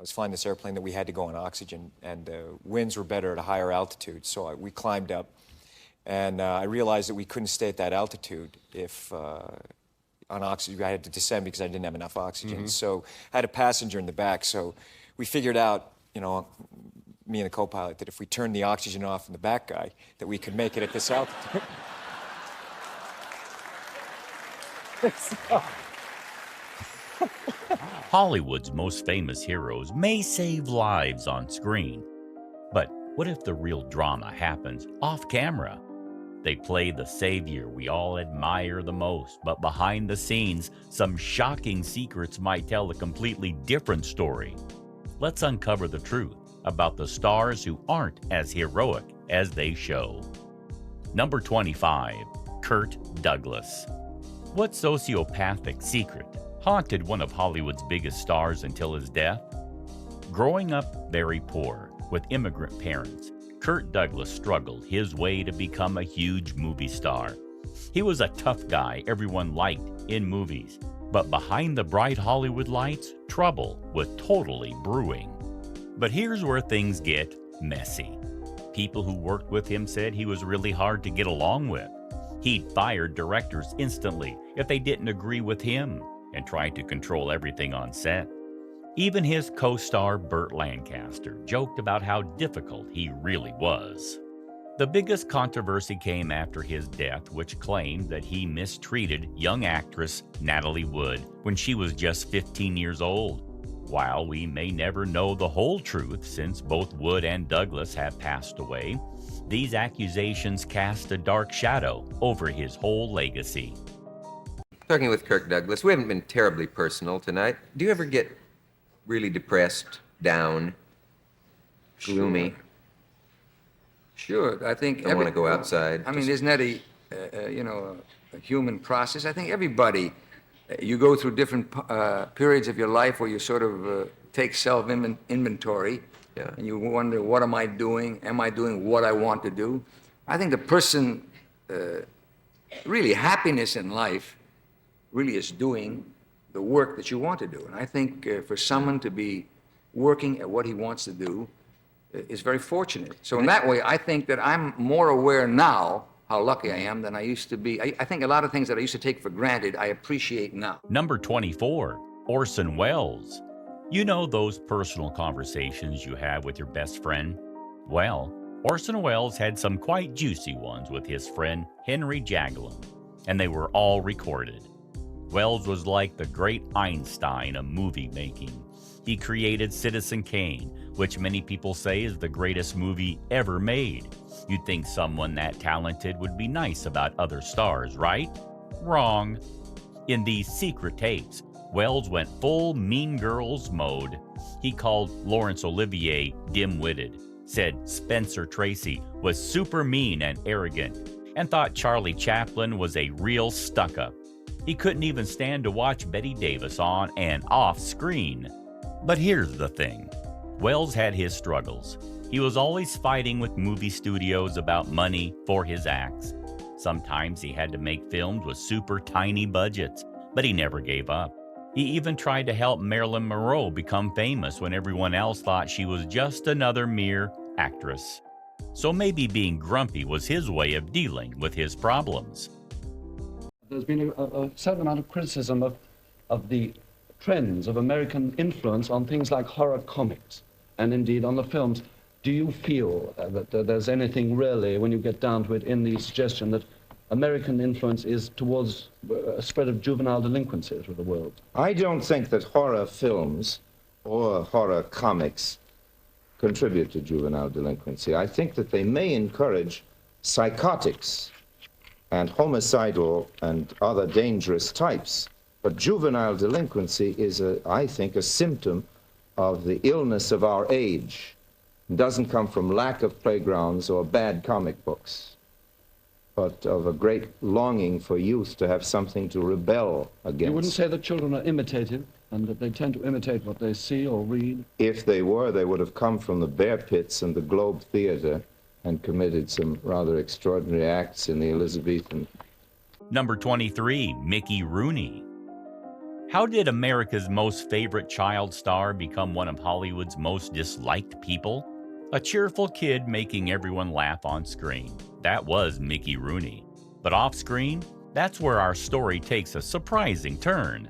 was flying this airplane that we had to go on oxygen, and the winds were better at a higher altitude. So we climbed up, and I realized that we couldn't stay at that altitude if on oxygen. I had to descend because I didn't have enough oxygen. So I had a passenger in the back. So we figured out, you know, me and the co-pilot, that if we turned the oxygen off in the back guy, that we could make it at this altitude. Hollywood's most famous heroes may save lives on screen, but what if the real drama happens off camera? They play the savior we all admire the most, but behind the scenes, some shocking secrets might tell a completely different story. Let's uncover the truth about the stars who aren't as heroic as they show. Number 25, Kirk Douglas. What sociopathic secret haunted one of Hollywood's biggest stars until his death? Growing up very poor with immigrant parents, Kirk Douglas struggled his way to become a huge movie star. He was a tough guy everyone liked in movies, but behind the bright Hollywood lights, trouble was totally brewing. But here's where things get messy. People who worked with him said he was really hard to get along with. He'd fired directors instantly if they didn't agree with him and tried to control everything on set. Even his co-star Burt Lancaster joked about how difficult he really was. The biggest controversy came after his death, which claimed that he mistreated young actress Natalie Wood when she was just 15 years old. While we may never know the whole truth since both Wood and Douglas have passed away, these accusations cast a dark shadow over his whole legacy. Talking with Kirk Douglas, we haven't been terribly personal tonight. Do you ever get really depressed, down, gloomy? Sure, I think. Don't want to go outside. I mean, isn't that a human process? I think everybody, you go through different periods of your life where you sort of take self-inventory, Yeah. and you wonder, what am I doing? Am I doing what I want to do? I think the person, really happiness in life, really is doing the work that you want to do. And I think for someone to be working at what he wants to do is very fortunate. So in that way, I think that I'm more aware now how lucky I am than I used to be. I think a lot of things that I used to take for granted, I appreciate now. Number 24, Orson Welles. You know those personal conversations you have with your best friend? Well, Orson Welles had some quite juicy ones with his friend Henry Jaglom, and they were all recorded. Welles was like the great Einstein of movie making. He created Citizen Kane, which many people say is the greatest movie ever made. You'd think someone that talented would be nice about other stars, right? Wrong. In these secret tapes, Welles went full Mean Girls mode. He called Laurence Olivier dim-witted, said Spencer Tracy was super mean and arrogant, and thought Charlie Chaplin was a real stuck-up. He couldn't even stand to watch Bette Davis on and off screen. But here's the thing. Welles had his struggles. He was always fighting with movie studios about money for his acts. Sometimes he had to make films with super tiny budgets, but he never gave up. He even tried to help Marilyn Monroe become famous when everyone else thought she was just another mere actress. So maybe being grumpy was his way of dealing with his problems. There's been a certain amount of criticism of the trends of American influence on things like horror comics and indeed on the films. Do you feel that there's anything really, when you get down to it, in the suggestion that American influence is towards a spread of juvenile delinquency through the world? I don't think that horror films or horror comics contribute to juvenile delinquency. I think that they may encourage psychotics and homicidal and other dangerous types. But juvenile delinquency is, I think, a symptom of the illness of our age. It doesn't come from lack of playgrounds or bad comic books, but of a great longing for youth to have something to rebel against. You wouldn't say that children are imitative and that they tend to imitate what they see or read? If they were, they would have come from the Bear Pits and the Globe Theater and committed some rather extraordinary acts in the Elizabethan. Number 23, Mickey Rooney. How did America's most favorite child star become one of Hollywood's most disliked people? A cheerful kid making everyone laugh on screen. That was Mickey Rooney. But off screen, that's where our story takes a surprising turn.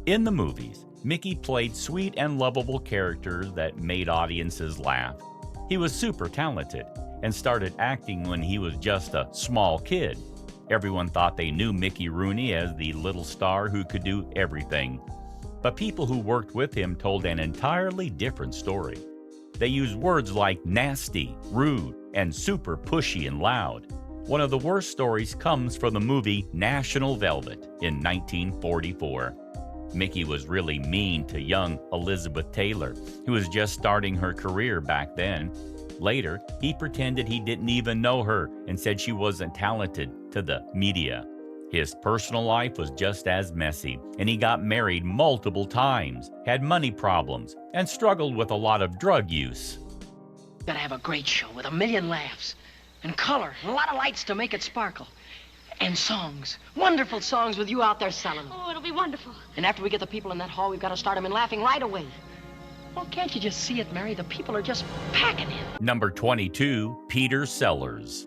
In the movies, Mickey played sweet and lovable characters that made audiences laugh. He was super talented and started acting when he was just a small kid. Everyone thought they knew Mickey Rooney as the little star who could do everything. But people who worked with him told an entirely different story. They used words like nasty, rude, and super pushy and loud. One of the worst stories comes from the movie National Velvet in 1944. Mickey was really mean to young Elizabeth Taylor, who was just starting her career back then. Later, he pretended he didn't even know her and said she wasn't talented to the media. His personal life was just as messy, and he got married multiple times, had money problems, and struggled with a lot of drug use. Gotta have a great show with 1,000,000 laughs and color, and a lot of lights to make it sparkle. And songs, wonderful songs with you out there selling them. Oh, it'll be wonderful. And after we get the people in that hall, we've got to start them in laughing right away. Well, can't you just see it, Mary? The people are just packing in. Number 22, Peter Sellers.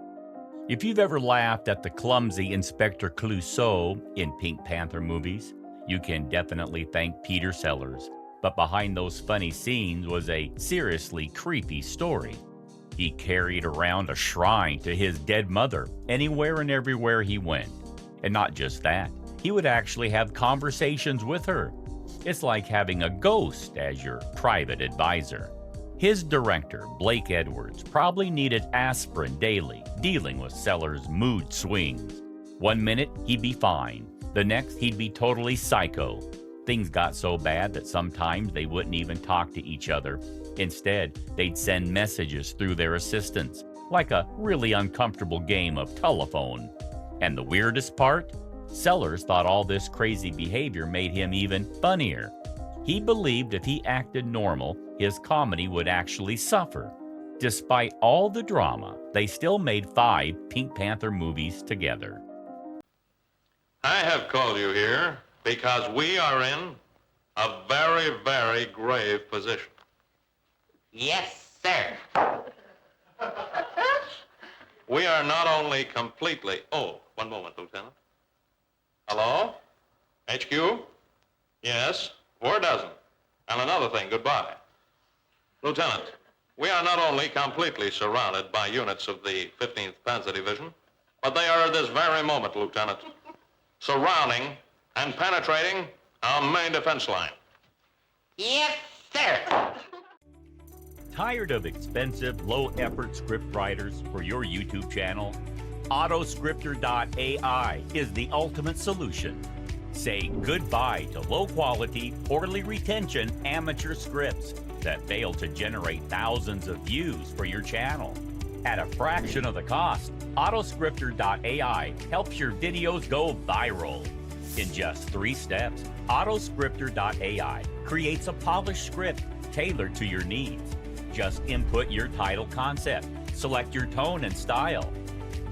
If you've ever laughed at the clumsy Inspector Clouseau in Pink Panther movies, you can definitely thank Peter Sellers. But behind those funny scenes was a seriously creepy story. He carried around a shrine to his dead mother anywhere and everywhere he went. And not just that, he would actually have conversations with her. It's like having a ghost as your private advisor. His director, Blake Edwards, probably needed aspirin daily, dealing with Sellers' mood swings. One minute, he'd be fine. The next, he'd be totally psycho. Things got so bad that sometimes they wouldn't even talk to each other. Instead, they'd send messages through their assistants, like a really uncomfortable game of telephone. And the weirdest part? Sellers thought all this crazy behavior made him even funnier. He believed if he acted normal, his comedy would actually suffer. Despite all the drama, they still made 5 Pink Panther movies together. I have called you here because we are in a very, very grave position. Yes, sir. We are not only completely... Oh, one moment, Lieutenant. Hello? HQ? Yes, 4 dozen. And another thing, goodbye. Lieutenant, we are not only completely surrounded by units of the 15th Panzer Division, but they are at this very moment, Lieutenant, surrounding and penetrating our main defense line. Yes, sir. Tired of expensive, low-effort script writers for your YouTube channel? Autoscripter.ai is the ultimate solution. Say goodbye to low-quality, poorly retention amateur scripts that fail to generate thousands of views for your channel. At a fraction of the cost, Autoscripter.ai helps your videos go viral. In just 3 steps, Autoscripter.ai creates a polished script tailored to your needs. Just input your title concept, select your tone and style.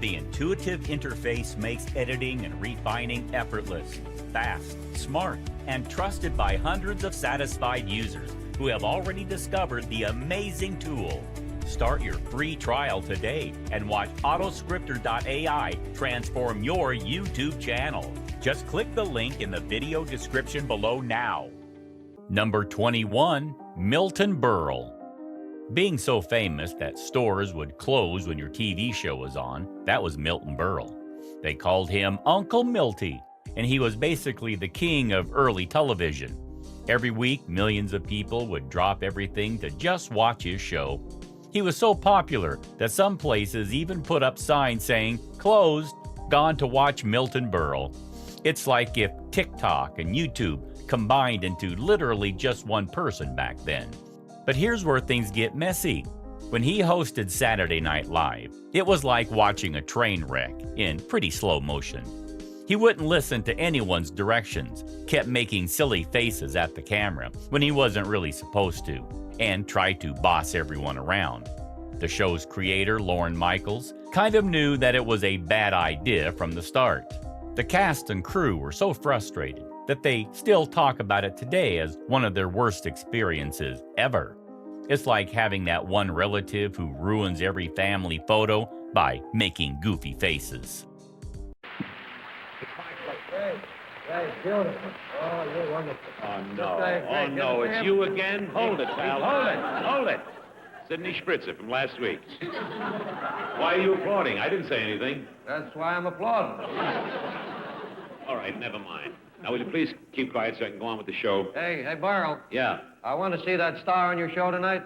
The intuitive interface makes editing and refining effortless, fast, smart, and trusted by hundreds of satisfied users who have already discovered the amazing tool. Start your free trial today and watch Autoscripter.ai transform your YouTube channel. Just click the link in the video description below now. Number 21, Milton Berle. Being so famous that stores would close when your TV show was on, that was Milton Berle. They called him Uncle Milty, and he was basically the king of early television. Every week, millions of people would drop everything to just watch his show. He was so popular that some places even put up signs saying, "Closed, gone to watch Milton Berle." It's like if TikTok and YouTube combined into literally just one person back then. But here's where things get messy. When he hosted Saturday Night Live, it was like watching a train wreck in pretty slow motion. He wouldn't listen to anyone's directions, kept making silly faces at the camera when he wasn't really supposed to, and tried to boss everyone around. The show's creator, Lorne Michaels, kind of knew that it was a bad idea from the start. The cast and crew were so frustrated, that they still talk about it today as one of their worst experiences ever. It's like having that one relative who ruins every family photo by making goofy faces. Hey, beautiful. Oh, you're wonderful. Oh, no, it's you again? Hold it, pal. Hold it. Sidney Spritzer from last week. Why are you applauding? I didn't say anything. That's why I'm applauding. All right, never mind. Now, will you please keep quiet so I can go on with the show? Hey, Burl. Yeah. I want to see that star on your show tonight.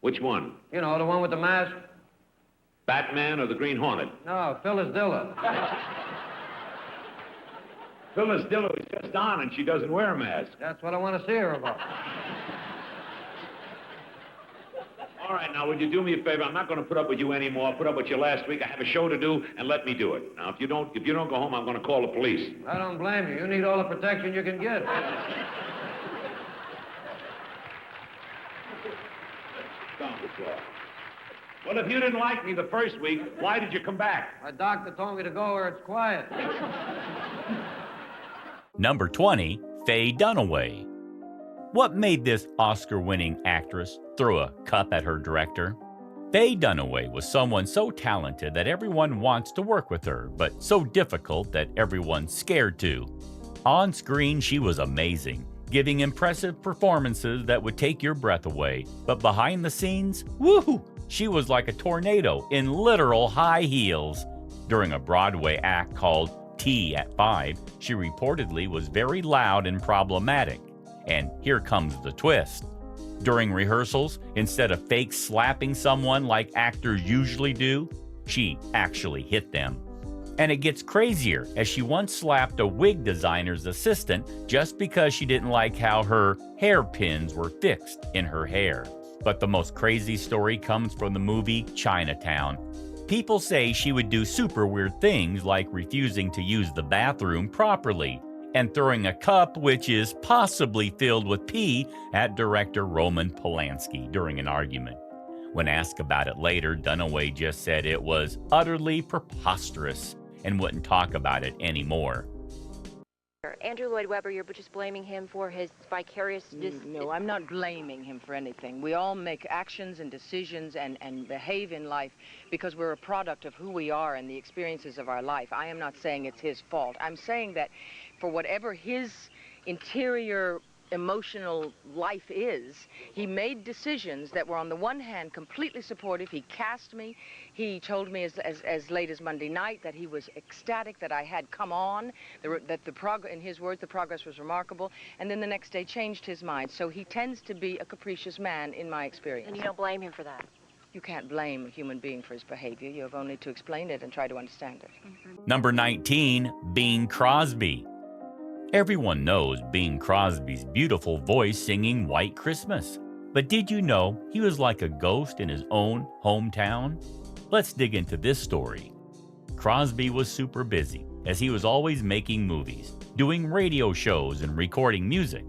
Which one? You know, the one with the mask. Batman or the Green Hornet? No, Phyllis Diller. Phyllis Diller is just on and she doesn't wear a mask. That's what I want to see her about. All right, now, would you do me a favor? I'm not going to put up with you anymore. Put up with you last week. I have a show to do, and let me do it. Now, if you don't go home, I'm going to call the police. I don't blame you. You need all the protection you can get. Well, if you didn't like me the first week, why did you come back? My doctor told me to go where it's quiet. Number 20, Faye Dunaway. What made this Oscar-winning actress throw a cup at her director? Faye Dunaway was someone so talented that everyone wants to work with her, but so difficult that everyone's scared to. On screen, she was amazing, giving impressive performances that would take your breath away. But behind the scenes, woo! She was like a tornado in literal high heels. During a Broadway act called Tea at 5, she reportedly was very loud and problematic. And here comes the twist. During rehearsals, instead of fake slapping someone like actors usually do, she actually hit them. And it gets crazier, as she once slapped a wig designer's assistant just because she didn't like how her hairpins were fixed in her hair. But the most crazy story comes from the movie Chinatown. People say she would do super weird things like refusing to use the bathroom properly and throwing a cup which is possibly filled with pee at director Roman Polanski during an argument. When asked about it later, Dunaway just said it was utterly preposterous and wouldn't talk about it anymore. Andrew Lloyd Webber, you're just blaming him for his vicarious... No, I'm not blaming him for anything. We all make actions and decisions and behave in life because we're a product of who we are and the experiences of our life. I am not saying it's his fault. I'm saying that for whatever his interior emotional life is, he made decisions that were on the one hand completely supportive. He cast me. He told me as late as Monday night that he was ecstatic that I had come on, that in his words, the progress was remarkable, and then the next day changed his mind. So he tends to be a capricious man in my experience. And you don't blame him for that? You can't blame a human being for his behavior. You have only to explain it and try to understand it. Number 19, Bing Crosby. Everyone knows Bing Crosby's beautiful voice singing White Christmas. But did you know he was like a ghost in his own hometown? Let's dig into this story. Crosby was super busy, as he was always making movies, doing radio shows and recording music.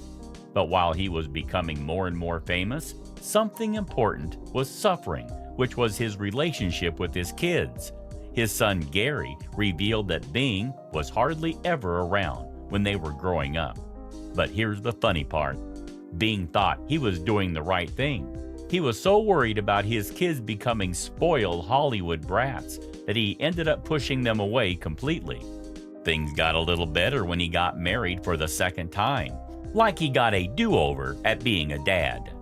But while he was becoming more and more famous, something important was suffering, which was his relationship with his kids. His son Gary revealed that Bing was hardly ever around when they were growing up. But here's the funny part. Bing thought he was doing the right thing. He was so worried about his kids becoming spoiled Hollywood brats that he ended up pushing them away completely. Things got a little better when he got married for the second time, like he got a do-over at being a dad.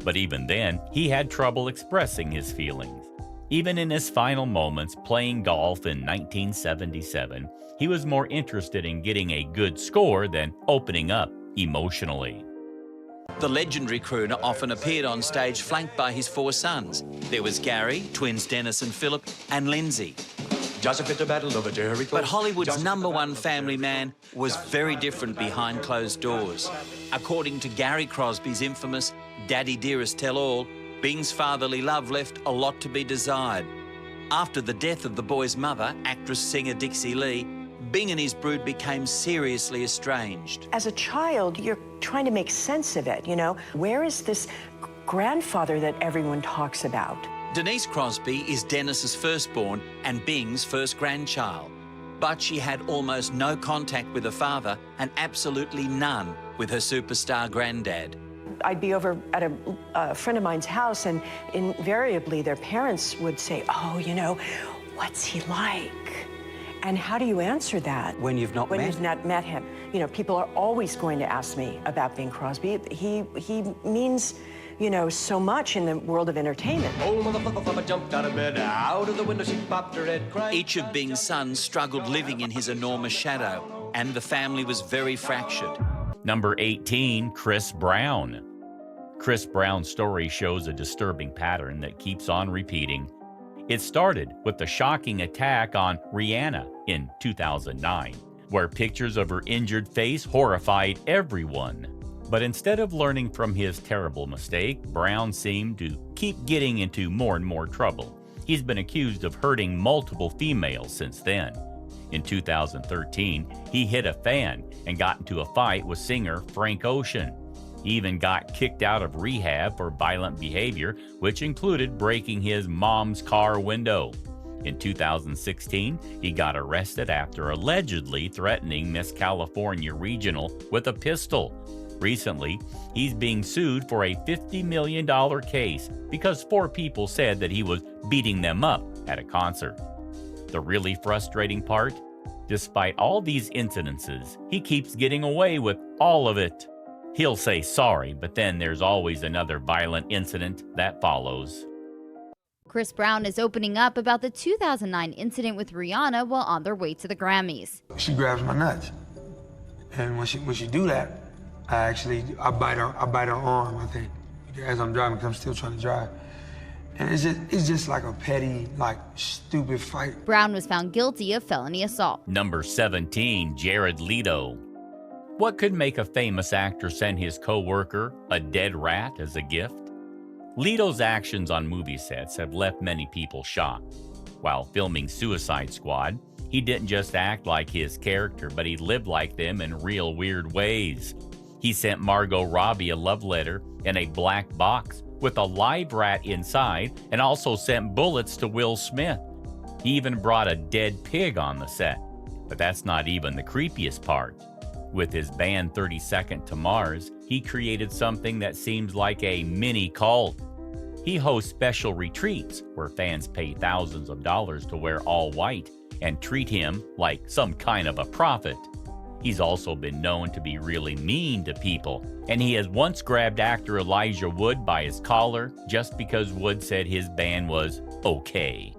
But even then, he had trouble expressing his feelings. Even in his final moments playing golf in 1977, he was more interested in getting a good score than opening up emotionally. The legendary crooner often appeared on stage flanked by his 4 sons. There was Gary, twins Dennis and Philip, and Lindsay. But Hollywood's #1 family man was very different behind closed doors. According to Gary Crosby's infamous Daddy Dearest Tell-All, Bing's fatherly love left a lot to be desired. After the death of the boy's mother, actress-singer Dixie Lee, Bing and his brood became seriously estranged. As a child, you're trying to make sense of it, you know? Where is this grandfather that everyone talks about? Denise Crosby is Dennis's firstborn and Bing's first grandchild. but she had almost no contact with her father and absolutely none with her superstar granddad. I'd be over at a friend of mine's house, and invariably their parents would say, "Oh, you know, what's he like?" And how do you answer that? When you've not When met you've not met him. You know, people are always going to ask me about Bing Crosby. He means, you know, so much in the world of entertainment. Old motherfucker jumped out of bed, out of the window she popped her head, crying. Each of Bing's sons struggled living in his enormous shadow, and the family was very fractured. Number 18, Chris Brown. Chris Brown's story shows a disturbing pattern that keeps on repeating. It started with the shocking attack on Rihanna in 2009, where pictures of her injured face horrified everyone. But instead of learning from his terrible mistake, Brown seemed to keep getting into more and more trouble. He's been accused of hurting multiple females since then. In 2013, he hit a fan and got into a fight with singer Franco. He even got kicked out of rehab for violent behavior, which included breaking his mom's car window. In 2016, he got arrested after allegedly threatening Miss California Regional with a pistol. Recently, he's being sued for a $50 million case because 4 people said that he was beating them up at a concert. The really frustrating part? Despite all these incidences, he keeps getting away with all of it. He'll say sorry, but then there's always another violent incident that follows. Chris Brown is opening up about the 2009 incident with Rihanna while on their way to the Grammys. She grabs my nuts, and when she do that, I bite her arm, I think, as I'm driving, because I'm still trying to drive. And it's just like a petty, like, stupid fight. Brown was found guilty of felony assault. Number 17, Jared Leto. What could make a famous actor send his co-worker a dead rat as a gift? Leto's actions on movie sets have left many people shocked. While filming Suicide Squad, he didn't just act like his character, but he lived like them in real weird ways. He sent Margot Robbie a love letter in a black box with a live rat inside, and also sent bullets to Will Smith. He even brought a dead pig on the set. But that's not even the creepiest part. With his band 30 Second to Mars, he created something that seems like a mini cult. He hosts special retreats where fans pay thousands of dollars to wear all white and treat him like some kind of a prophet. He's also been known to be really mean to people, and he has once grabbed actor Elijah Wood by his collar just because Wood said his band was okay.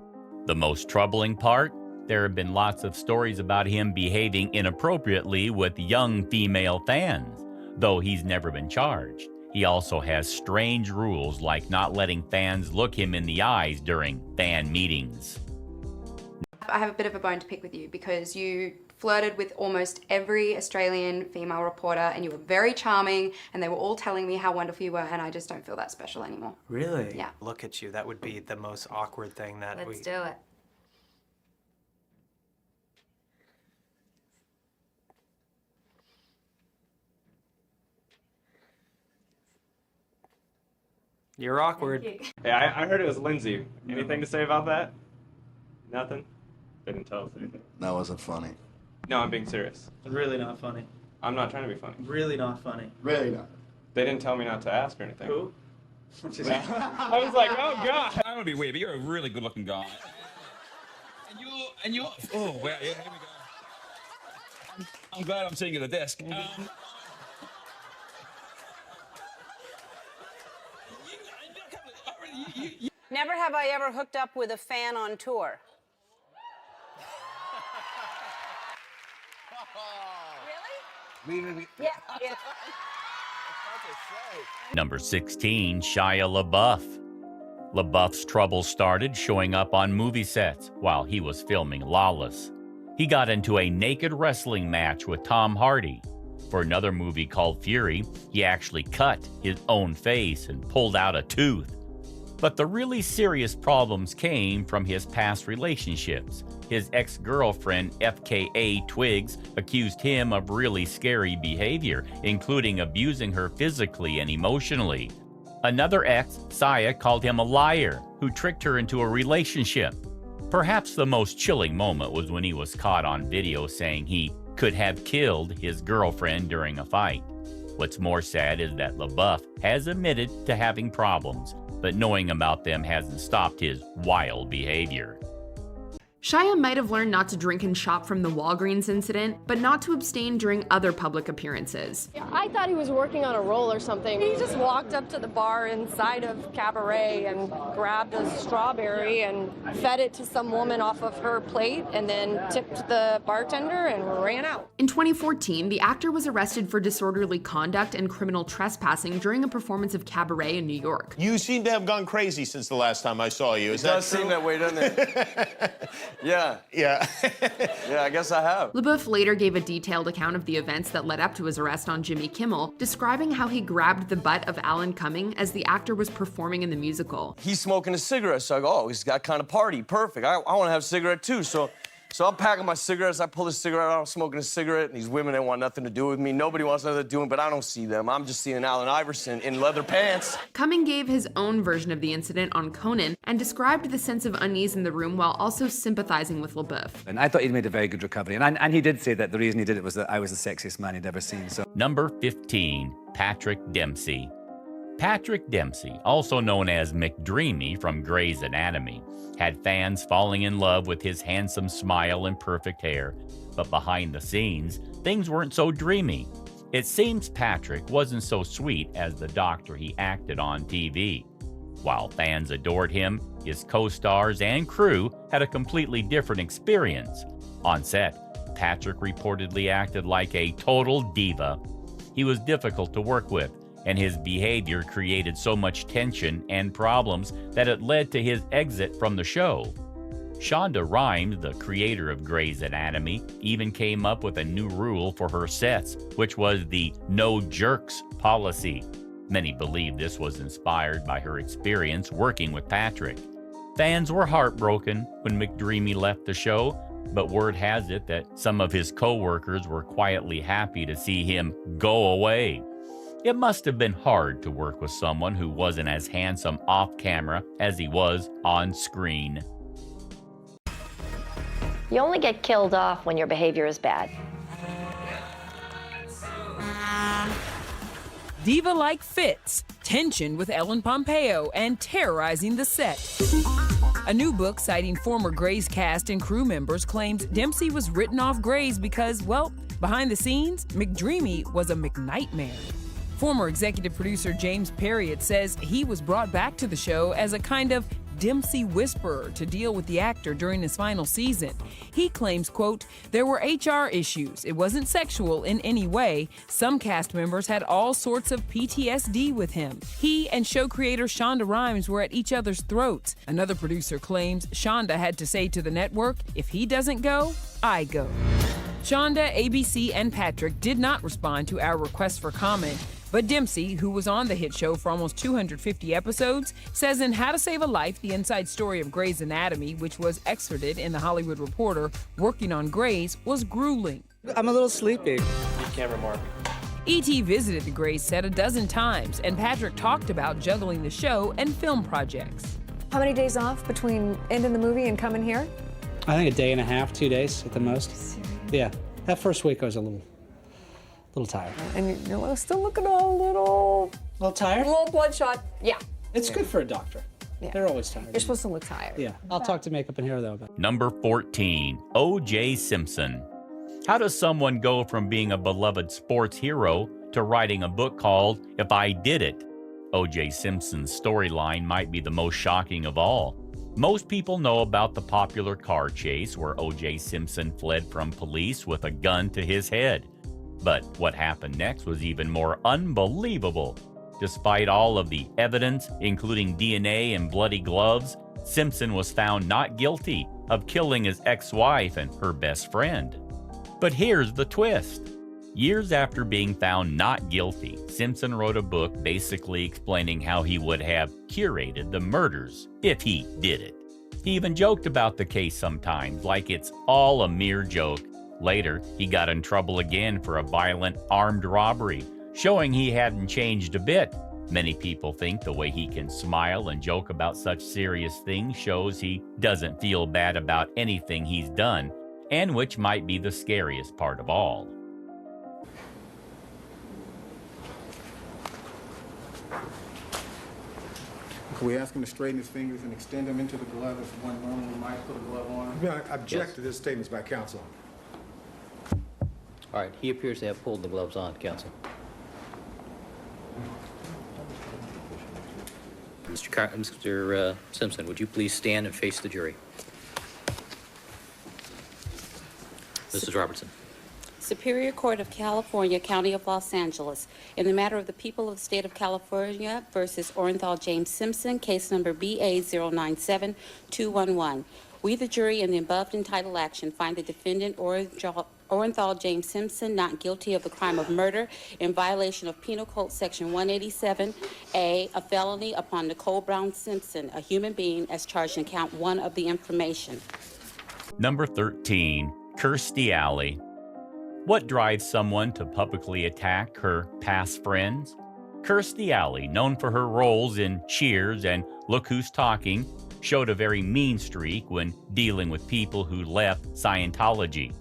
The most troubling part? There have been lots of stories about him behaving inappropriately with young female fans, though he's never been charged. He also has strange rules like not letting fans look him in the eyes during fan meetings. I have a bit of a bone to pick with you because you flirted with almost every Australian female reporter and you were very charming and they were all telling me how wonderful you were, and I just don't feel that special anymore. Really? Yeah. Look at you. That would be the most awkward thing that Let's do it. You're awkward. Yeah, I heard it was Lindsay. Anything to say about that? Nothing? They didn't tell us anything. That wasn't funny. No, I'm being serious. Really not funny. I'm not trying to be funny. Really not funny. Really not. They didn't tell me not to ask or anything. Who? I was like, oh God. I'm gonna be weird, but you're a really good-looking guy. and you. Oh, well, yeah, here we go. I'm glad I'm sitting at the desk. Never have I ever hooked up with a fan on tour. Really? Yeah. Number 16, Shia LaBeouf. LaBeouf's trouble started showing up on movie sets while he was filming Lawless. He got into a naked wrestling match with Tom Hardy. For another movie called Fury, he actually cut his own face and pulled out a tooth. But the really serious problems came from his past relationships. His ex-girlfriend, FKA Twigs, accused him of really scary behavior, including abusing her physically and emotionally. Another ex, Saya, called him a liar who tricked her into a relationship. Perhaps the most chilling moment was when he was caught on video saying he could have killed his girlfriend during a fight. What's more sad is that LaBeouf has admitted to having problems, but knowing about them hasn't stopped his wild behavior. Shia might have learned not to drink and shop from the Walgreens incident, but not to abstain during other public appearances. I thought he was working on a roll or something. He just walked up to the bar inside of Cabaret and grabbed a strawberry and fed it to some woman off of her plate and then tipped the bartender and ran out. In 2014, the actor was arrested for disorderly conduct and criminal trespassing during a performance of Cabaret in New York. You seem to have gone crazy since the last time I saw you. Is that true? It does seem that way, doesn't it? Yeah. Yeah. Yeah, I guess I have. LaBeouf later gave a detailed account of the events that led up to his arrest on Jimmy Kimmel, describing how he grabbed the butt of Alan Cumming as the actor was performing in the musical. He's smoking a cigarette, so I go, oh, he's got kind of party, perfect. I want to have a cigarette too, so I'm packing my cigarettes, I pull the cigarette out, I'm smoking a cigarette, and these women, they want nothing to do with me. Nobody wants nothing to do with me, but I don't see them. I'm just seeing Allen Iverson in leather pants. Cumming gave his own version of the incident on Conan and described the sense of unease in the room while also sympathizing with LaBeouf. And I thought he'd made a very good recovery. And he did say that the reason he did it was that I was the sexiest man he'd ever seen. So. Number 15, Patrick Dempsey. Patrick Dempsey, also known as McDreamy from Grey's Anatomy, had fans falling in love with his handsome smile and perfect hair. But behind the scenes, things weren't so dreamy. It seems Patrick wasn't so sweet as the doctor he acted on TV. While fans adored him, his co-stars and crew had a completely different experience. On set, Patrick reportedly acted like a total diva. He was difficult to work with, and his behavior created so much tension and problems that it led to his exit from the show. Shonda Rhimes, the creator of Grey's Anatomy, even came up with a new rule for her sets, which was the no jerks policy. Many believe this was inspired by her experience working with Patrick. Fans were heartbroken when McDreamy left the show, but word has it that some of his co-workers were quietly happy to see him go away. It must have been hard to work with someone who wasn't as handsome off camera as he was on screen. You only get killed off when your behavior is bad. Diva-like fits, tension with Ellen Pompeo, and terrorizing the set. A new book citing former Grey's cast and crew members claims Dempsey was written off Grey's because, well, behind the scenes, McDreamy was a McNightmare. Former executive producer James Perriott says he was brought back to the show as a kind of Dempsey whisperer to deal with the actor during his final season. He claims, quote, there were HR issues. It wasn't sexual in any way. Some cast members had all sorts of PTSD with him. He and show creator Shonda Rhimes were at each other's throats. Another producer claims Shonda had to say to the network, if he doesn't go, I go. Shonda, ABC, and Patrick did not respond to our request for comment, but Dempsey, who was on the hit show for almost 250 episodes, says in How to Save a Life, the inside story of Grey's Anatomy, which was excerpted in The Hollywood Reporter, working on Grey's was grueling. I'm a little sleepy. Camera mark. E.T. visited the Grey's set a dozen times, and Patrick talked about juggling the show and film projects. How many days off between ending the movie and coming here? I think a day and a half, 2 days at the most. Yeah, that first week I was a little tired. And you're still looking a little tired? A little bloodshot. Yeah. It's good for a doctor. Yeah. They're always tired. You're supposed to look tired. Yeah. I'll talk to makeup and hair though. But. Number 14, O.J. Simpson. How does someone go from being a beloved sports hero to writing a book called If I Did It? O.J. Simpson's storyline might be the most shocking of all. Most people know about the popular car chase where O.J. Simpson fled from police with a gun to his head. But what happened next was even more unbelievable. Despite all of the evidence, including DNA and bloody gloves, Simpson was found not guilty of killing his ex-wife and her best friend. But here's the twist. Years after being found not guilty, Simpson wrote a book basically explaining how he would have curated the murders if he did it. He even joked about the case sometimes, like it's all a mere joke. Later, he got in trouble again for a violent armed robbery, showing he hadn't changed a bit. Many people think the way he can smile and joke about such serious things shows he doesn't feel bad about anything he's done, and which might be the scariest part of all. Can we ask him to straighten his fingers and extend them into the glove as one normally might put a glove on? I object to this statement by counsel. All right, he appears to have pulled the gloves on, counsel. Mr. Simpson, would you please stand and face the jury? Mrs. Robertson. Superior Court of California, County of Los Angeles, in the matter of the people of the state of California versus Orenthal James Simpson, case number BA097211. We, the jury, in the above entitled action, find the defendant Orenthal James Simpson not guilty of the crime of murder in violation of Penal Code Section 187A, a felony upon Nicole Brown Simpson, a human being, as charged in count 1 of the information. Number 13, Kirstie Alley. What drives someone to publicly attack her past friends? Kirstie Alley, known for her roles in Cheers and Look Who's Talking, showed a very mean streak when dealing with people who left Scientology.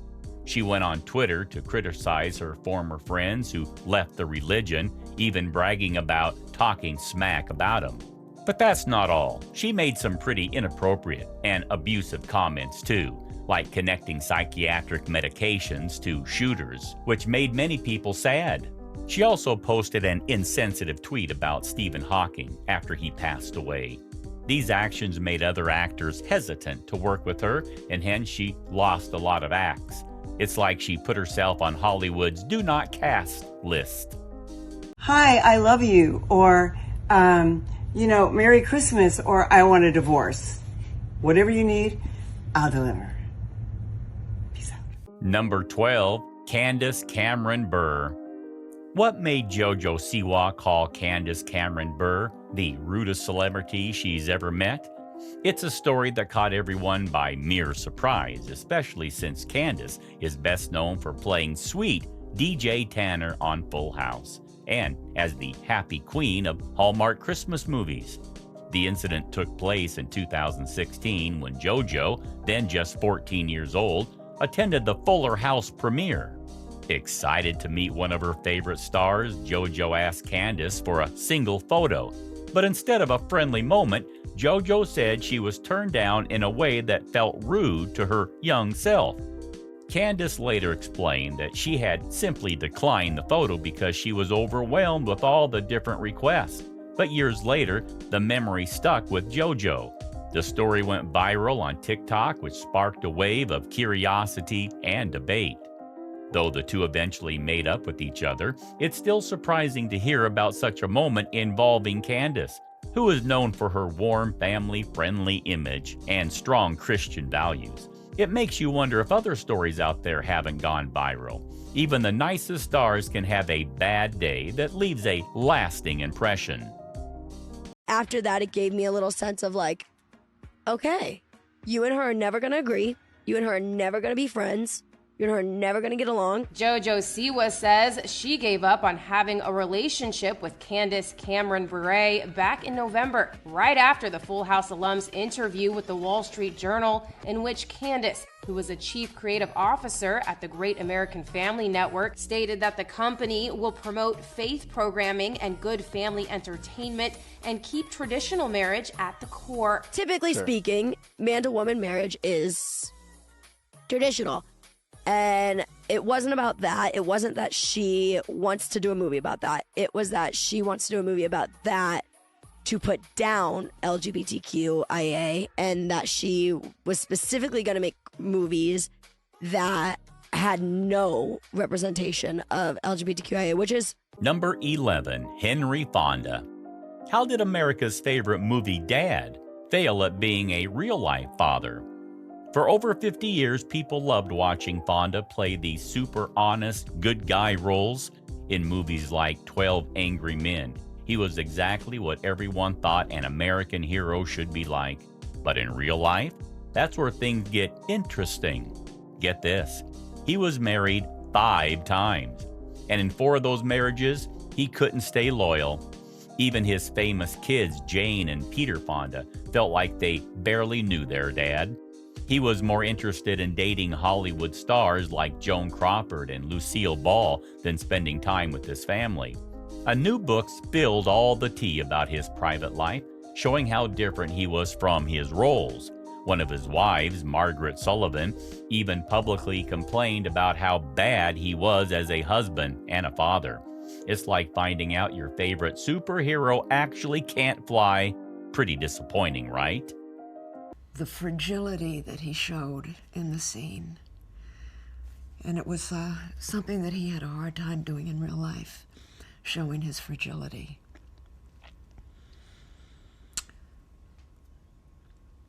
She went on Twitter to criticize her former friends who left the religion, even bragging about talking smack about them. But that's not all. She made some pretty inappropriate and abusive comments too, like connecting psychiatric medications to shooters, which made many people sad. She also posted an insensitive tweet about Stephen Hawking after he passed away. These actions made other actors hesitant to work with her, and hence she lost a lot of acts. It's like she put herself on Hollywood's do not cast list. Hi, I love you, or, Merry Christmas, or I want a divorce. Whatever you need, I'll deliver. Number 12, Candace Cameron Bure. What made JoJo Siwa call Candace Cameron Bure the rudest celebrity she's ever met? It's a story that caught everyone by mere surprise, especially since Candace is best known for playing sweet DJ Tanner on Full House, and as the happy queen of Hallmark Christmas movies. The incident took place in 2016 when JoJo, then just 14 years old, attended the Fuller House premiere. Excited to meet one of her favorite stars, JoJo asked Candace for a single photo. But instead of a friendly moment, JoJo said she was turned down in a way that felt rude to her young self. Candace later explained that she had simply declined the photo because she was overwhelmed with all the different requests. But years later, the memory stuck with JoJo. The story went viral on TikTok, which sparked a wave of curiosity and debate. Though the two eventually made up with each other, it's still surprising to hear about such a moment involving Candace, who is known for her warm, family-friendly image and strong Christian values. It makes you wonder if other stories out there haven't gone viral. Even the nicest stars can have a bad day that leaves a lasting impression. After that, it gave me a little sense of like, okay, you and her are never going to agree. You and her are never going to be friends. You and her are never going to get along. JoJo Siwa says she gave up on having a relationship with Candace Cameron Bure back in November, right after the Full House alum's interview with the Wall Street Journal, in which Candace, who was a chief creative officer at the Great American Family Network, stated that the company will promote faith programming and good family entertainment and keep traditional marriage at the core. Typically speaking, man-to-woman marriage is traditional. And it wasn't about that. It wasn't that she wants to do a movie about that. It was that she wants to do a movie about that to put down LGBTQIA, and that she was specifically going to make movies that had no representation of LGBTQIA, which is... Number 11, Henry Fonda. How did America's favorite movie dad fail at being a real-life father? For over 50 years, people loved watching Fonda play these super honest, good guy roles in movies like 12 Angry Men. He was exactly what everyone thought an American hero should be like. But in real life, that's where things get interesting. Get this, he was married 5 times. And in 4 of those marriages, he couldn't stay loyal. Even his famous kids, Jane and Peter Fonda, felt like they barely knew their dad. He was more interested in dating Hollywood stars like Joan Crawford and Lucille Ball than spending time with his family. A new book spilled all the tea about his private life, showing how different he was from his roles. One of his wives, Margaret Sullivan, even publicly complained about how bad he was as a husband and a father. It's like finding out your favorite superhero actually can't fly. Pretty disappointing, right? The fragility that he showed in the scene. And it was something that he had a hard time doing in real life, showing his fragility.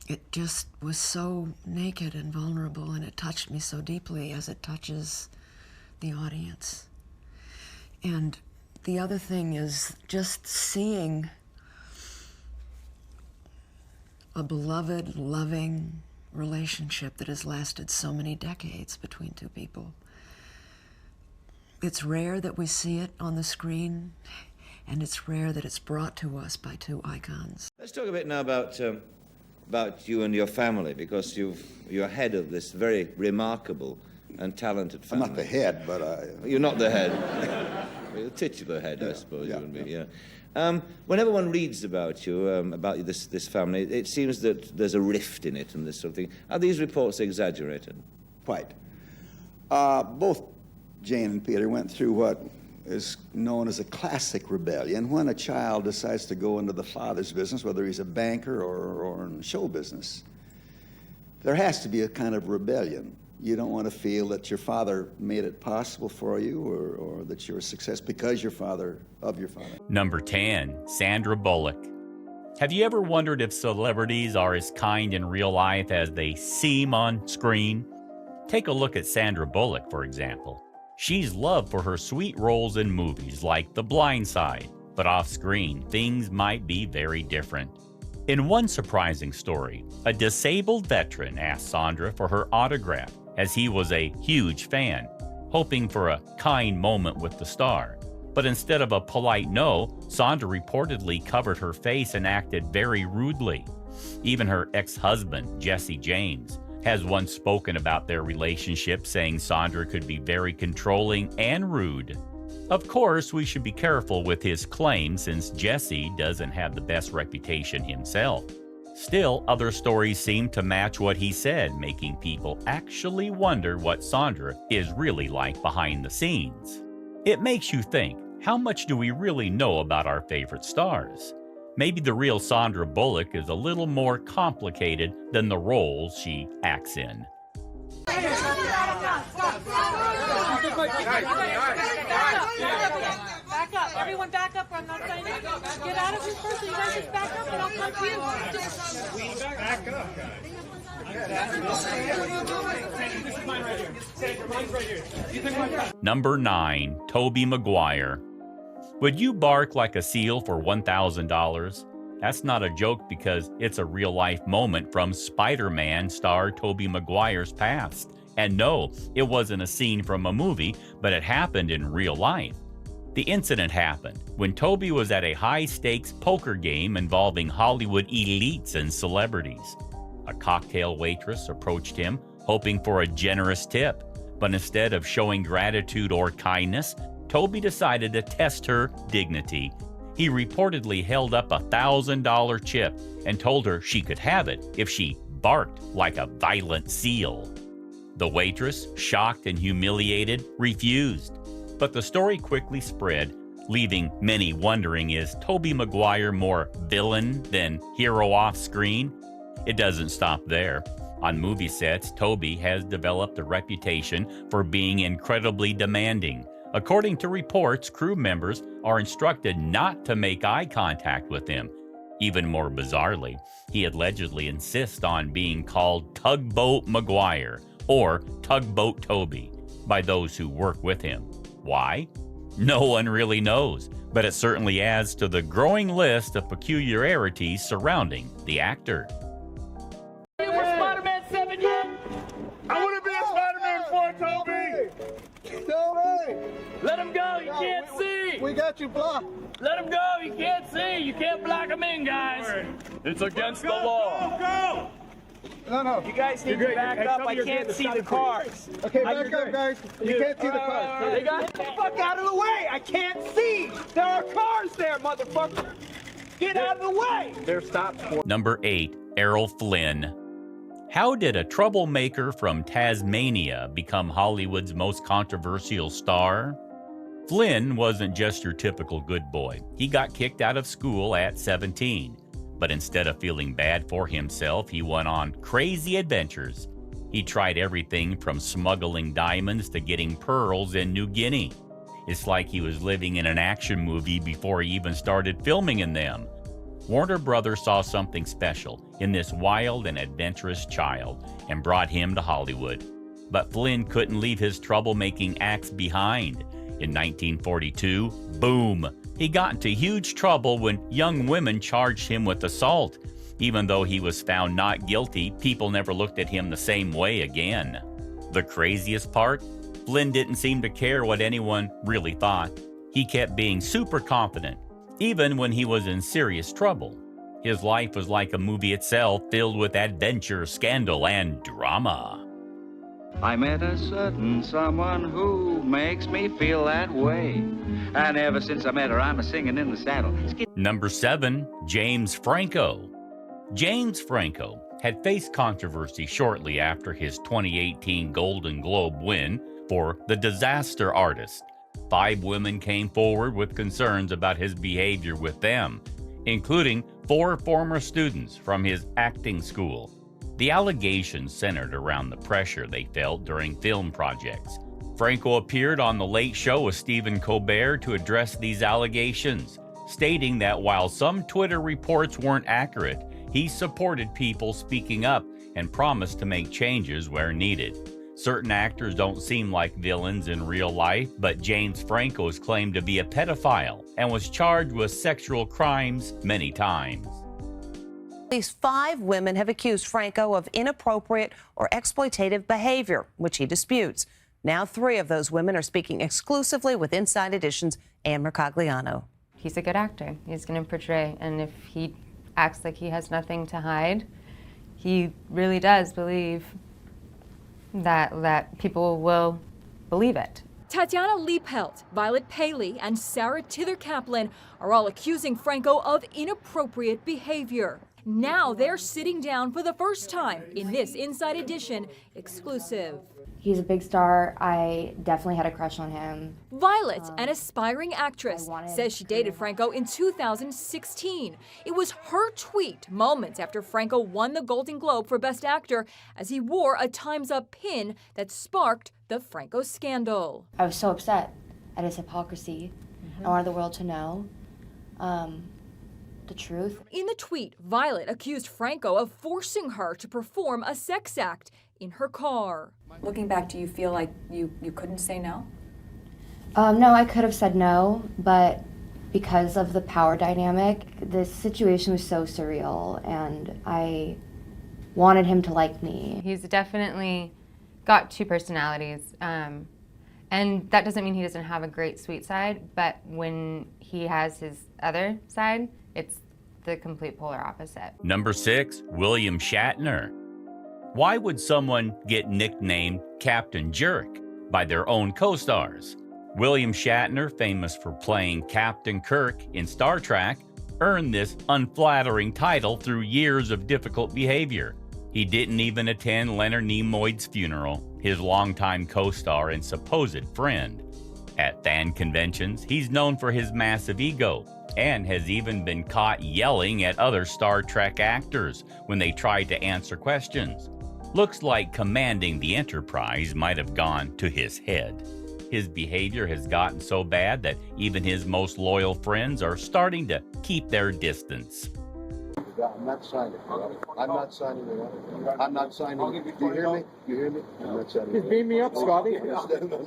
It just was so naked and vulnerable, and it touched me so deeply as it touches the audience. And the other thing is just seeing a beloved, loving relationship that has lasted so many decades between two people. It's rare that we see it on the screen, and it's rare that it's brought to us by two icons. Let's talk a bit now about you and your family, because you're head of this very remarkable and talented family. I'm not the head, but You're not the head. You're the titular head, yeah, I suppose you would be, yeah. Whenever one reads about you, about this family, it seems that there's a rift in it and this sort of thing. Are these reports exaggerated? Quite. Both Jane and Peter went through what is known as a classic rebellion, when a child decides to go into the father's business, whether he's a banker or in show business. There has to be a kind of rebellion. You don't want to feel that your father made it possible for you, or that you're a success because you're of your father. Number 10, Sandra Bullock. Have you ever wondered if celebrities are as kind in real life as they seem on screen? Take a look at Sandra Bullock, for example. She's loved for her sweet roles in movies like The Blind Side, but off-screen, things might be very different. In one surprising story, a disabled veteran asked Sandra for her autograph, as he was a huge fan, hoping for a kind moment with the star. But instead of a polite no, Sandra reportedly covered her face and acted very rudely. Even her ex-husband, Jesse James, has once spoken about their relationship, saying Sandra could be very controlling and rude. Of course, we should be careful with his claims, since Jesse doesn't have the best reputation himself. Still, other stories seem to match what he said, making people actually wonder what Sandra is really like behind the scenes. It makes you think, how much do we really know about our favorite stars? Maybe the real Sandra Bullock is a little more complicated than the roles she acts in. Back up. Everyone back up. I'm not saying it. Get out of here first. So you guys just back up and I'll come to you. Back up, guys. Number 9, Tobey Maguire. Would you bark like a seal for $1,000? That's not a joke, because it's a real-life moment from Spider-Man star Tobey Maguire's past. And no, it wasn't a scene from a movie, but it happened in real life. The incident happened when Tobey was at a high-stakes poker game involving Hollywood elites and celebrities. A cocktail waitress approached him, hoping for a generous tip, but instead of showing gratitude or kindness, Tobey decided to test her dignity. He reportedly held up a $1,000 chip and told her she could have it if she barked like a violent seal. The waitress, shocked and humiliated, refused. But the story quickly spread, leaving many wondering, is Tobey Maguire more villain than hero off-screen? It doesn't stop there. On movie sets, Tobey has developed a reputation for being incredibly demanding. According to reports, crew members are instructed not to make eye contact with him. Even more bizarrely, he allegedly insists on being called Tugboat Maguire or Tugboat Tobey by those who work with him. Why? No one really knows, but it certainly adds to the growing list of peculiarities surrounding the actor. You for Spider-Man 7 yet? I want to be a Spider-Man 4, Toby! Toby! Let him go, you can't see! see. We got you blocked. Let him go. He can't see. You can't block him in, guys. It's against the law. Go. No. You guys need to back up. I can't see the cars. Okay, back up, guys. You can't see the cars. Get the fuck out of the way. I can't see. There are cars there, motherfucker. Get out of the way. They're stopped. Number 8, Errol Flynn. How did a troublemaker from Tasmania become Hollywood's most controversial star? Flynn wasn't just your typical good boy. He got kicked out of school at 17. But instead of feeling bad for himself, he went on crazy adventures. He tried everything from smuggling diamonds to getting pearls in New Guinea. It's like he was living in an action movie before he even started filming in them. Warner Brothers saw something special in this wild and adventurous child and brought him to Hollywood. But Flynn couldn't leave his troublemaking acts behind. In 1942, boom, he got into huge trouble when young women charged him with assault. Even though he was found not guilty, people never looked at him the same way again. The craziest part? Flynn didn't seem to care what anyone really thought. He kept being super confident, even when he was in serious trouble. His life was like a movie itself, filled with adventure, scandal, and drama. I met a certain someone who makes me feel that way. And ever since I met her, I'm a-singing in the saddle. Number 7, James Franco. James Franco had faced controversy shortly after his 2018 Golden Globe win for The Disaster Artist. 5 women came forward with concerns about his behavior with them, including 4 former students from his acting school. The allegations centered around the pressure they felt during film projects. Franco appeared on The Late Show with Stephen Colbert to address these allegations, stating that while some Twitter reports weren't accurate, he supported people speaking up and promised to make changes where needed. Certain actors don't seem like villains in real life, but James Franco is claimed to be a pedophile and was charged with sexual crimes many times. At least 5 women have accused Franco of inappropriate or exploitative behavior, which he disputes. Now 3 of those women are speaking exclusively with Inside Edition's Ann Mercogliano. He's a good actor. He's going to portray, and if he acts like he has nothing to hide, he really does believe that people will believe it. Tatiana Liepelt, Violet Paley, and Sarah Tither Kaplan are all accusing Franco of inappropriate behavior. Now they're sitting down for the first time in this Inside Edition exclusive. He's a big star. I definitely had a crush on him. Violet, an aspiring actress, says she dated Franco in 2016. It was her tweet moments after Franco won the Golden Globe for Best Actor as he wore a Time's Up pin that sparked the Franco scandal. I was so upset at his hypocrisy. I wanted the world to know the truth. In the tweet, Violet accused Franco of forcing her to perform a sex act in her car. Looking back, do you feel like you couldn't say no? No, I could have said no, but because of the power dynamic, this situation was so surreal, and I wanted him to like me. He's definitely got 2 personalities, and that doesn't mean he doesn't have a great sweet side, but when he has his other side, it's the complete polar opposite. Number 6, William Shatner. Why would someone get nicknamed Captain Jerk by their own co-stars? William Shatner, famous for playing Captain Kirk in Star Trek, earned this unflattering title through years of difficult behavior. He didn't even attend Leonard Nimoy's funeral, his longtime co-star and supposed friend. At fan conventions, he's known for his massive ego and has even been caught yelling at other Star Trek actors when they tried to answer questions. Looks like commanding the Enterprise might have gone to his head. His behavior has gotten so bad that even his most loyal friends are starting to keep their distance. I'm not signing. I'm not signing it. I'm not signing it. Do you hear me? You hear me? I'm not signing it. Just beam me up, Scotty. I'm not signing it.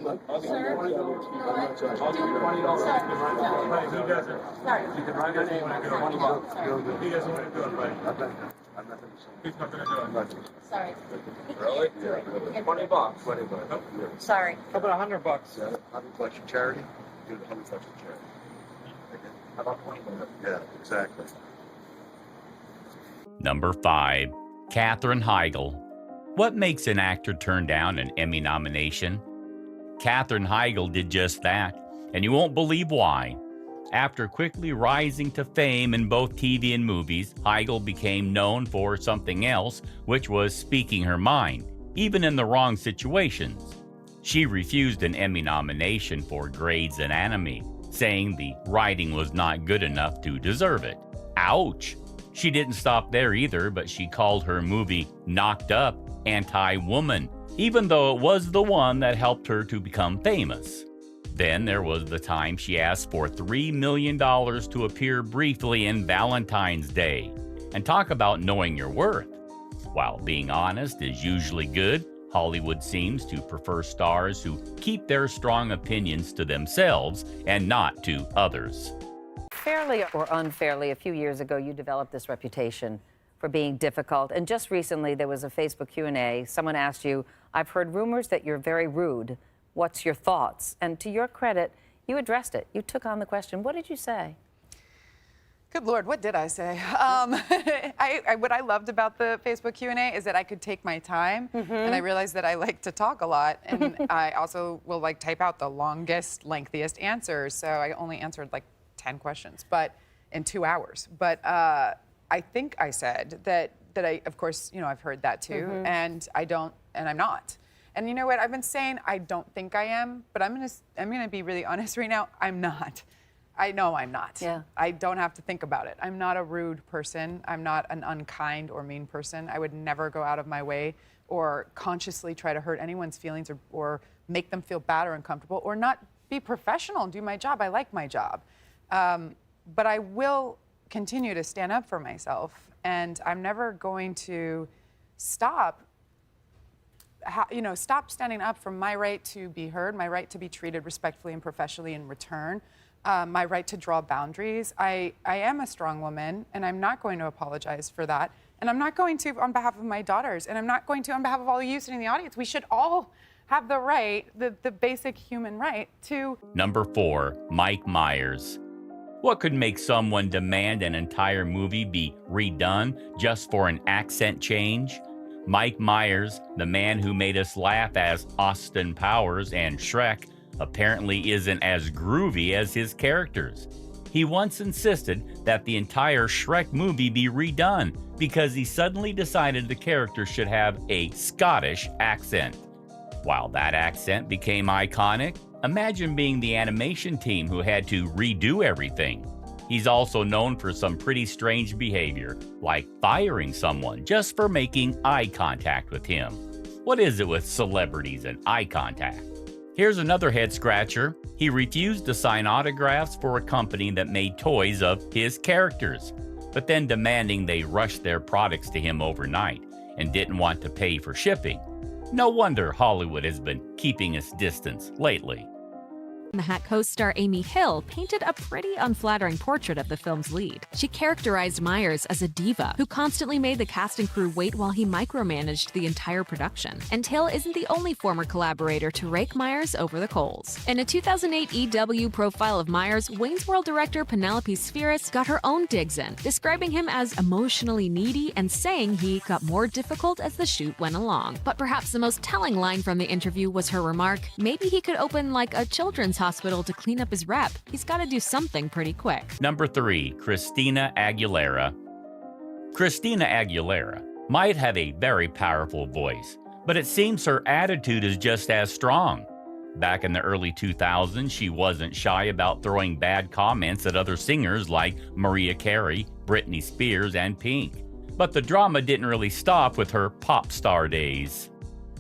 He's not going to do it. Sorry. Really? $20. $20. Sorry. How about $100? $100 for charity? Do the $100 for charity. How about 20 minutes? Yeah, exactly. Number 5, Katherine Heigl. What makes an actor turn down an Emmy nomination? Katherine Heigl did just that, and you won't believe why. After quickly rising to fame in both TV and movies, Heigl became known for something else, which was speaking her mind, even in the wrong situations. She refused an Emmy nomination for Grey's Anatomy, saying the writing was not good enough to deserve it. Ouch! She didn't stop there either, but she called her movie Knocked Up anti-woman, even though it was the one that helped her to become famous. Then there was the time she asked for $3 million to appear briefly in Valentine's Day. And talk about knowing your worth. While being honest is usually good, Hollywood seems to prefer stars who keep their strong opinions to themselves and not to others. Fairly or unfairly, a few years ago, you developed this reputation for being difficult. And just recently, there was a Facebook Q&A. Someone asked you, "I've heard rumors that you're very rude. What's your thoughts?" And to your credit, you addressed it. You took on the question. What did you say? Good Lord, what did I say? What I loved about the Facebook Q&A is that I could take my time, and I realized that I like to talk a lot, and I also will like type out the longest, lengthiest answers. So I only answered like 10 questions, but in 2 hours. But I think I said that I, of course, you know, I've heard that too, and I don't, and I'm not. And you know what? I've been saying I don't think I am, but I'm gonna be really honest right now. I'm not. I know I'm not. Yeah. I don't have to think about it. I'm not a rude person. I'm not an unkind or mean person. I would never go out of my way or consciously try to hurt anyone's feelings or make them feel bad or uncomfortable or not be professional and do my job. I like my job. But I will continue to stand up for myself, and I'm never going to stop standing up for my right to be heard, my right to be treated respectfully and professionally in return, my right to draw boundaries. I am a strong woman, and I'm not going to apologize for that. And I'm not going to on behalf of my daughters, and I'm not going to on behalf of all of you sitting in the audience. We should all have the right, the basic human right to... Number 4, Mike Myers. What could make someone demand an entire movie be redone just for an accent change? Mike Myers, the man who made us laugh as Austin Powers and Shrek, apparently isn't as groovy as his characters. He once insisted that the entire Shrek movie be redone because he suddenly decided the character should have a Scottish accent. While that accent became iconic, imagine being the animation team who had to redo everything. He's also known for some pretty strange behavior, like firing someone just for making eye contact with him. What is it with celebrities and eye contact? Here's another head scratcher. He refused to sign autographs for a company that made toys of his characters, but then demanding they rush their products to him overnight and didn't want to pay for shipping. No wonder Hollywood has been keeping its distance lately. The Hat co-star Amy Hill painted a pretty unflattering portrait of the film's lead. She characterized Myers as a diva who constantly made the cast and crew wait while he micromanaged the entire production. And Hill isn't the only former collaborator to rake Myers over the coals. In a 2008 EW profile of Myers, Wayne's World director Penelope Spheris got her own digs in, describing him as emotionally needy and saying he got more difficult as the shoot went along. But perhaps the most telling line from the interview was her remark, maybe he could open like a children's hospital to clean up his rep. He's got to do something pretty quick. Number 3, Christina Aguilera. Christina Aguilera might have a very powerful voice, but it seems her attitude is just as strong. Back in the early 2000s, she wasn't shy about throwing bad comments at other singers like Mariah Carey, Britney Spears, and Pink. But the drama didn't really stop with her pop star days.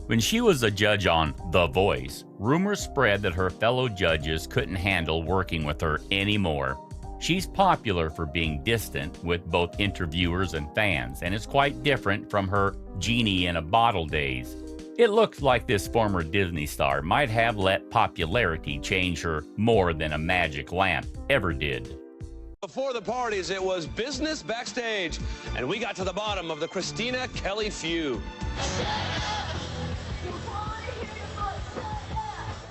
When she was a judge on The Voice, rumors spread that her fellow judges couldn't handle working with her anymore. She's popular for being distant with both interviewers and fans, and is quite different from her genie in a bottle days. It looks like this former Disney star might have let popularity change her more than a magic lamp ever did. Before the parties, it was business backstage, and we got to the bottom of the Christina Kelly feud.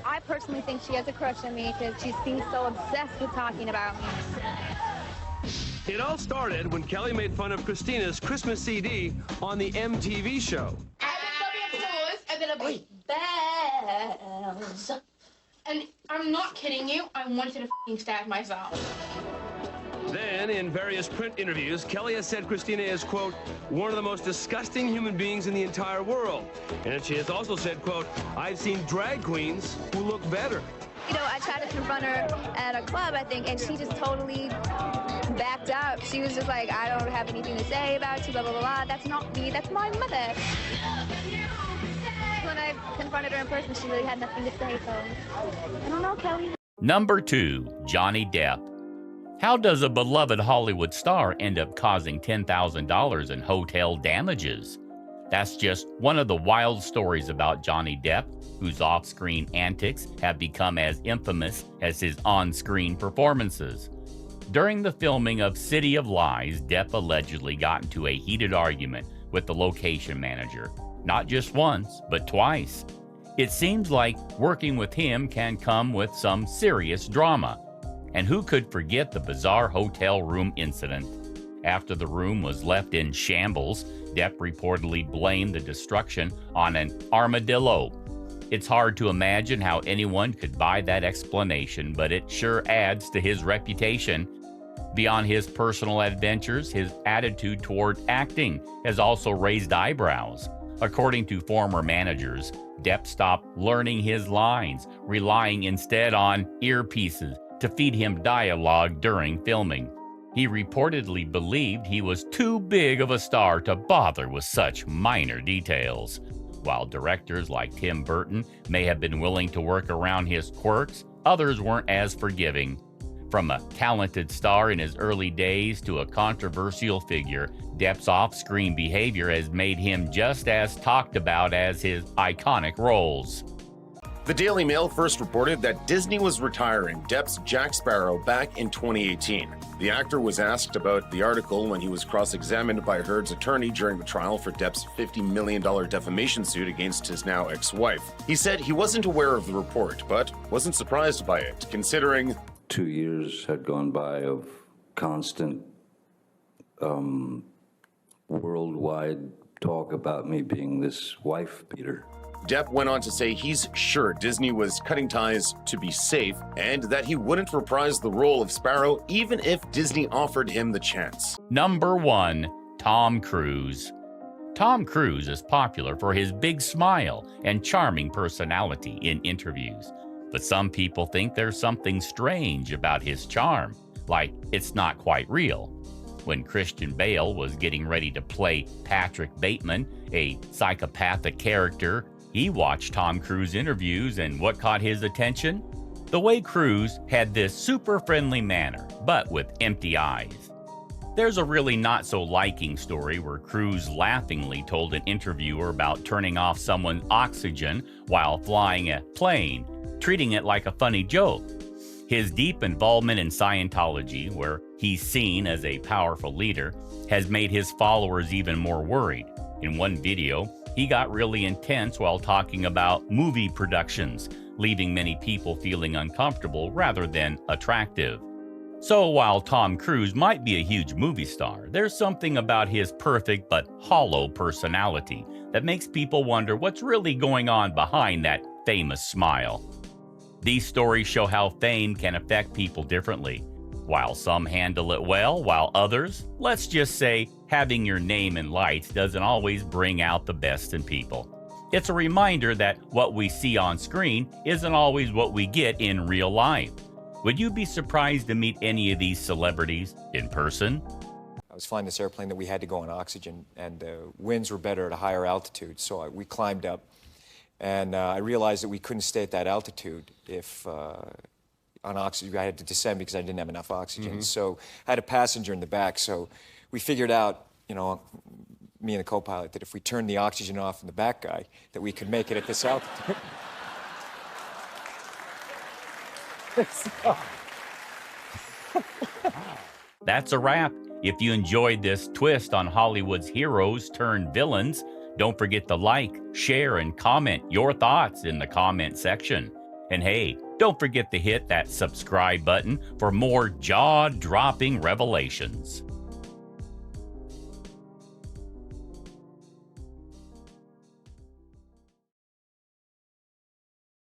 I personally think she has a crush on me because she seems so obsessed with talking about me. It all started when Kelly made fun of Christina's Christmas CD on the MTV show. Are gonna be bells. And I'm not kidding you, I wanted to f***ing stab myself. Then, in various print interviews, Kelly has said Christina is, quote, one of the most disgusting human beings in the entire world. And she has also said, quote, I've seen drag queens who look better. You know, I tried to confront her at a club, I think, and she just totally backed up. She was just like, I don't have anything to say about you, blah, blah, blah, blah. That's not me, that's my mother. When I confronted her in person, she really had nothing to say, so I don't know, Kelly. Number 2, Johnny Depp. How does a beloved Hollywood star end up causing $10,000 in hotel damages? That's just one of the wild stories about Johnny Depp, whose off-screen antics have become as infamous as his on-screen performances. During the filming of City of Lies, Depp allegedly got into a heated argument with the location manager. Not just once, but twice. It seems like working with him can come with some serious drama. And who could forget the bizarre hotel room incident? After the room was left in shambles, Depp reportedly blamed the destruction on an armadillo. It's hard to imagine how anyone could buy that explanation, but it sure adds to his reputation. Beyond his personal adventures, his attitude toward acting has also raised eyebrows. According to former managers, Depp stopped learning his lines, relying instead on earpieces to feed him dialogue during filming. He reportedly believed he was too big of a star to bother with such minor details. While directors like Tim Burton may have been willing to work around his quirks, others weren't as forgiving. From a talented star in his early days to a controversial figure, Depp's off-screen behavior has made him just as talked about as his iconic roles. The Daily Mail first reported that Disney was retiring Depp's Jack Sparrow back in 2018. The actor was asked about the article when he was cross-examined by Heard's attorney during the trial for Depp's $50 million defamation suit against his now ex-wife. He said he wasn't aware of the report, but wasn't surprised by it, considering 2 years had gone by of constant worldwide talk about me being this wife beater. Depp went on to say he's sure Disney was cutting ties to be safe and that he wouldn't reprise the role of Sparrow even if Disney offered him the chance. Number 1, Tom Cruise. Tom Cruise is popular for his big smile and charming personality in interviews. But some people think there's something strange about his charm, like it's not quite real. When Christian Bale was getting ready to play Patrick Bateman, a psychopathic character, he watched Tom Cruise interviews, and what caught his attention? The way Cruise had this super friendly manner, but with empty eyes. There's a really not so liking story where Cruise laughingly told an interviewer about turning off someone's oxygen while flying a plane, treating it like a funny joke. His deep involvement in Scientology, where he's seen as a powerful leader, has made his followers even more worried. In one video, he got really intense while talking about movie productions, leaving many people feeling uncomfortable rather than attractive. So while Tom Cruise might be a huge movie star, there's something about his perfect but hollow personality that makes people wonder what's really going on behind that famous smile. These stories show how fame can affect people differently. While some handle it well, while others, let's just say, having your name in lights doesn't always bring out the best in people. It's a reminder that what we see on screen isn't always what we get in real life. Would you be surprised to meet any of these celebrities in person? I was flying this airplane that we had to go on oxygen, and the winds were better at a higher altitude, so we climbed up. And I realized that we couldn't stay at that altitude if on oxygen. I had to descend because I didn't have enough oxygen. So I had a passenger in the back. So we figured out, you know, me and the co-pilot, that if we turned the oxygen off in the back guy, that we could make it at this altitude. That's a wrap. If you enjoyed this twist on Hollywood's heroes turned villains, don't forget to like, share, and comment your thoughts in the comment section. And hey, don't forget to hit that subscribe button for more jaw-dropping revelations.